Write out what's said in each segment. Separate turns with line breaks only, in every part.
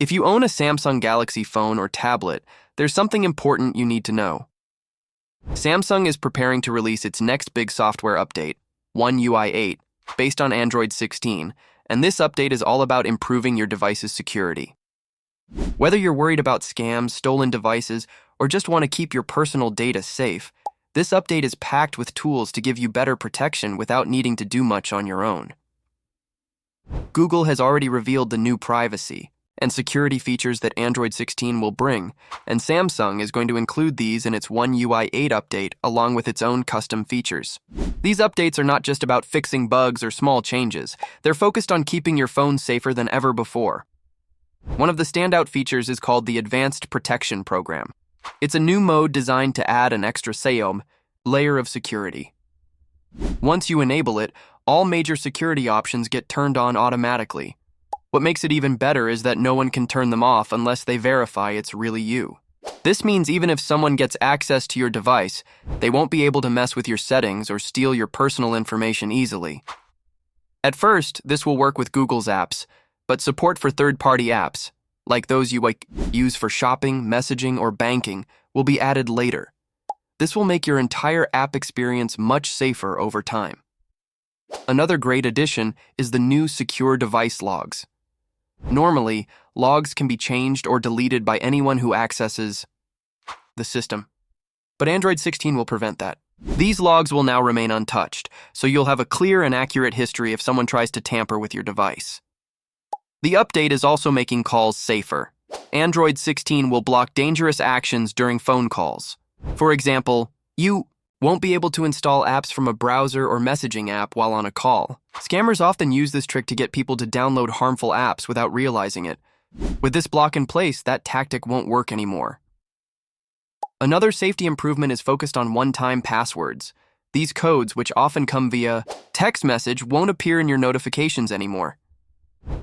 If you own a Samsung Galaxy phone or tablet, there's something important you need to know. Samsung is preparing to release its next big software update, One UI 8, based on Android 16, and this update is all about improving your device's security. Whether you're worried about scams, stolen devices, or just want to keep your personal data safe, this update is packed with tools to give you better protection without needing to do much on your own. Google has already revealed the new privacy and security features that Android 16 will bring, and Samsung is going to include these in its One UI 8 update along with its own custom features. These updates are not just about fixing bugs or small changes, they're focused on keeping your phone safer than ever before. One of the standout features is called the Advanced Protection Program. It's a new mode designed to add an extra layer of security. Once you enable it, all major security options get turned on automatically. What makes it even better is that no one can turn them off unless they verify it's really you. This means even if someone gets access to your device, they won't be able to mess with your settings or steal your personal information easily. At first, this will work with Google's apps, but support for third-party apps, like those you use for shopping, messaging, or banking, will be added later. This will make your entire app experience much safer over time. Another great addition is the new Secure Device Logs. Normally, logs can be changed or deleted by anyone who accesses the system, but Android 16 will prevent that. These logs will now remain untouched, so you'll have a clear and accurate history if someone tries to tamper with your device. The update is also making calls safer. Android 16 will block dangerous actions during phone calls. For example, you won't be able to install apps from a browser or messaging app while on a call. Scammers often use this trick to get people to download harmful apps without realizing it. With this block in place, that tactic won't work anymore. Another safety improvement is focused on one-time passwords. These codes, which often come via text message, won't appear in your notifications anymore.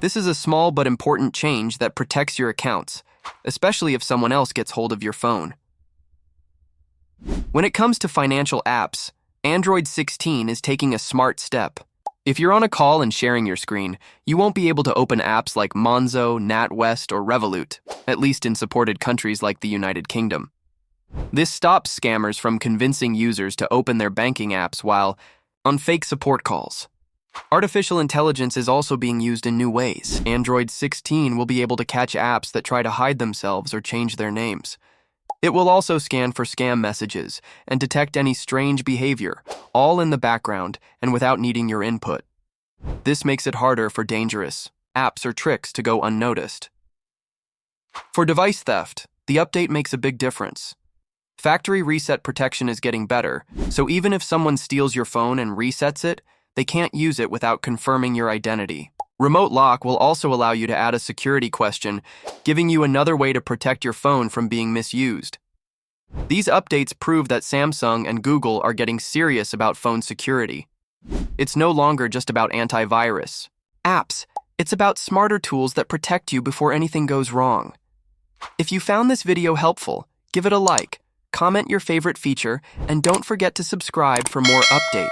This is a small but important change that protects your accounts, especially if someone else gets hold of your phone. When it comes to financial apps, Android 16 is taking a smart step. If you're on a call and sharing your screen, you won't be able to open apps like Monzo, NatWest, or Revolut, at least in supported countries like the United Kingdom. This stops scammers from convincing users to open their banking apps while on fake support calls. Artificial intelligence is also being used in new ways. Android 16 will be able to catch apps that try to hide themselves or change their names. It will also scan for scam messages and detect any strange behavior, all in the background and without needing your input. This makes it harder for dangerous apps or tricks to go unnoticed. For device theft, the update makes a big difference. Factory reset protection is getting better, so even if someone steals your phone and resets it, they can't use it without confirming your identity. Remote lock will also allow you to add a security question, giving you another way to protect your phone from being misused. These updates prove that Samsung and Google are getting serious about phone security. It's no longer just about antivirus apps. It's about smarter tools that protect you before anything goes wrong. If you found this video helpful, give it a like, comment your favorite feature, and don't forget to subscribe for more updates.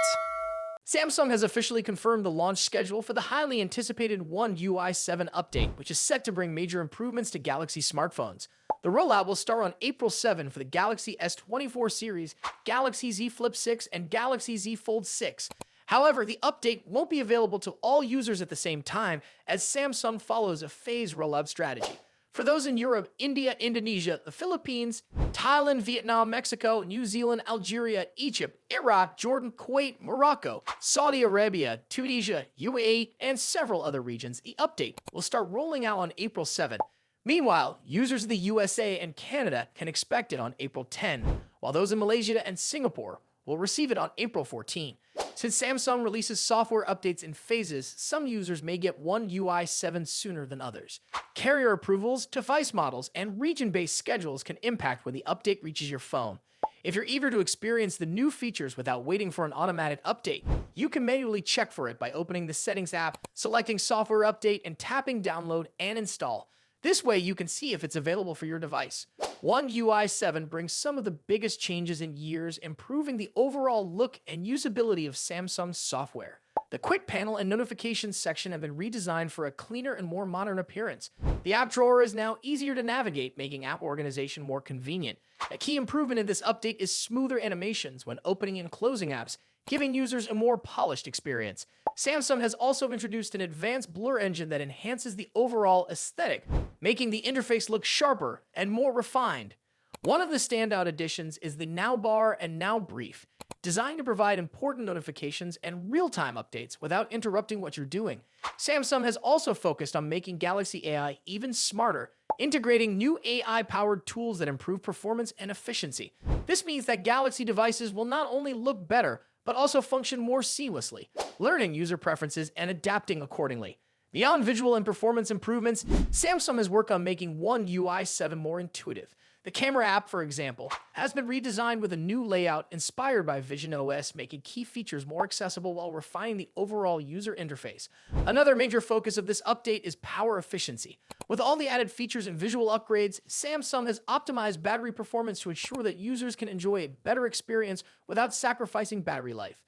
Samsung has officially confirmed the launch schedule for the highly anticipated One UI 7 update, which is set to bring major improvements to Galaxy smartphones. The rollout will start on April 7 for the Galaxy S24 series, Galaxy Z Flip 6, and Galaxy Z Fold 6. However, the update won't be available to all users at the same time, as Samsung follows a phased rollout strategy. For those in Europe, India, Indonesia, the Philippines, Thailand, Vietnam, Mexico, New Zealand, Algeria, Egypt, Iraq, Jordan, Kuwait, Morocco, Saudi Arabia, Tunisia, UAE, and several other regions, the update will start rolling out on April 7. Meanwhile, users of the USA and Canada can expect it on April 10, while those in Malaysia and Singapore will receive it on April 14. Since Samsung releases software updates in phases, some users may get One UI 7 sooner than others. Carrier approvals, device models, and region-based schedules can impact when the update reaches your phone. If you're eager to experience the new features without waiting for an automatic update, you can manually check for it by opening the Settings app, selecting Software Update, and tapping Download and Install. This way, you can see if it's available for your device. One UI 7 brings some of the biggest changes in years, improving the overall look and usability of Samsung's software. The Quick Panel and Notifications section have been redesigned for a cleaner and more modern appearance. The app drawer is now easier to navigate, making app organization more convenient. A key improvement in this update is smoother animations when opening and closing apps, giving users a more polished experience. Samsung has also introduced an advanced blur engine that enhances the overall aesthetic, making the interface look sharper and more refined. One of the standout additions is the Now Bar and Now Brief, designed to provide important notifications and real-time updates without interrupting what you're doing. Samsung has also focused on making Galaxy AI even smarter, integrating new AI-powered tools that improve performance and efficiency. This means that Galaxy devices will not only look better, but also function more seamlessly, learning user preferences and adapting accordingly. Beyond visual and performance improvements, Samsung has worked on making One UI 7 more intuitive. The camera app, for example, has been redesigned with a new layout inspired by Vision OS, making key features more accessible while refining the overall user interface. Another major focus of this update is power efficiency. With all the added features and visual upgrades, Samsung has optimized battery performance to ensure that users can enjoy a better experience without sacrificing battery life.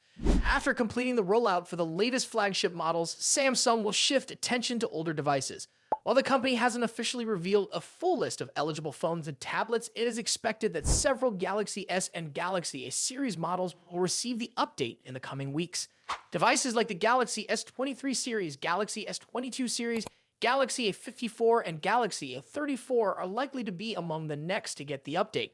After completing the rollout for the latest flagship models, Samsung will shift attention to older devices. While the company hasn't officially revealed a full list of eligible phones and tablets, it is expected that several Galaxy S and Galaxy A series models will receive the update in the coming weeks. Devices like the Galaxy S23 series, Galaxy S22 series, Galaxy A54, and Galaxy A34 are likely to be among the next to get the update.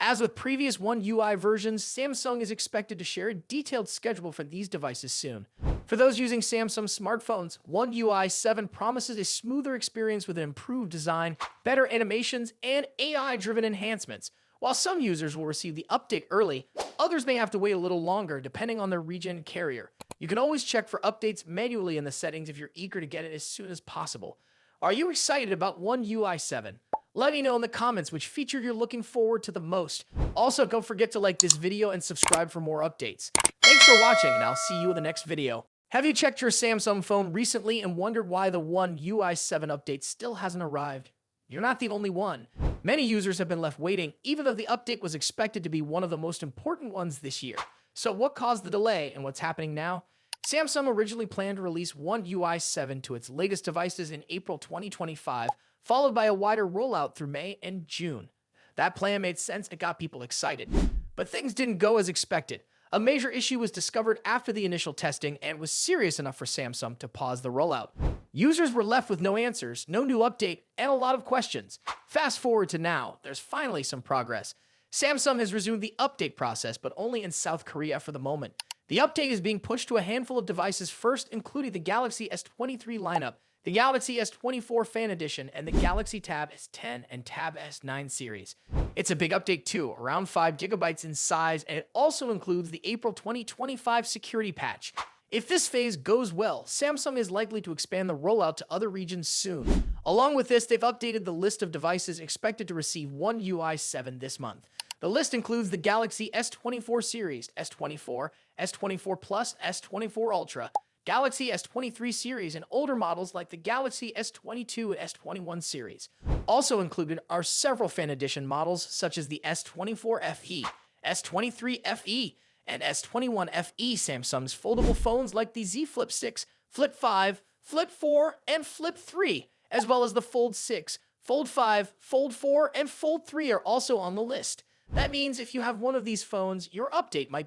As with previous One UI versions, Samsung is expected to share a detailed schedule for these devices soon. For those using Samsung smartphones, One UI 7 promises a smoother experience with an improved design, better animations, and AI-driven enhancements. While some users will receive the update early, others may have to wait a little longer depending on their region and carrier. You can always check for updates manually in the settings if you're eager to get it as soon as possible. Are you excited about One UI 7? Let me know in the comments which feature you're looking forward to the most. Also, don't forget to like this video and subscribe for more updates. Thanks for watching, and I'll see you in the next video. Have you checked your Samsung phone recently and wondered why the One UI 7 update still hasn't arrived? You're not the only one. Many users have been left waiting, even though the update was expected to be one of the most important ones this year. So what caused the delay and what's happening now? Samsung originally planned to release One UI 7 to its latest devices in April 2025, followed by a wider rollout through May and June. That plan made sense and got people excited. But things didn't go as expected. A major issue was discovered after the initial testing and was serious enough for Samsung to pause the rollout. Users were left with no answers, no new update, and a lot of questions. Fast forward to now, there's finally some progress. Samsung has resumed the update process, but only in South Korea for the moment. The update is being pushed to a handful of devices first, including the Galaxy S23 lineup, the Galaxy S24 Fan Edition, and the Galaxy Tab S10 and Tab S9 series. It's a big update too, around 5 GB in size, and it also includes the April 2025 security patch. If this phase goes well, Samsung is likely to expand the rollout to other regions soon. Along with this, they've updated the list of devices expected to receive One UI 7 this month. The list includes the Galaxy S24 series, S24, S24 Plus, S24 Ultra, Galaxy S23 series, and older models like the Galaxy S22 and S21 series. Also included are several Fan Edition models such as the S24 FE, S23 FE, and S21 FE. Samsung's foldable phones like the Z Flip 6, Flip 5, Flip 4, and Flip 3, as well as the Fold 6, Fold 5, Fold 4, and Fold 3 are also on the list. That means if you have one of these phones, your update might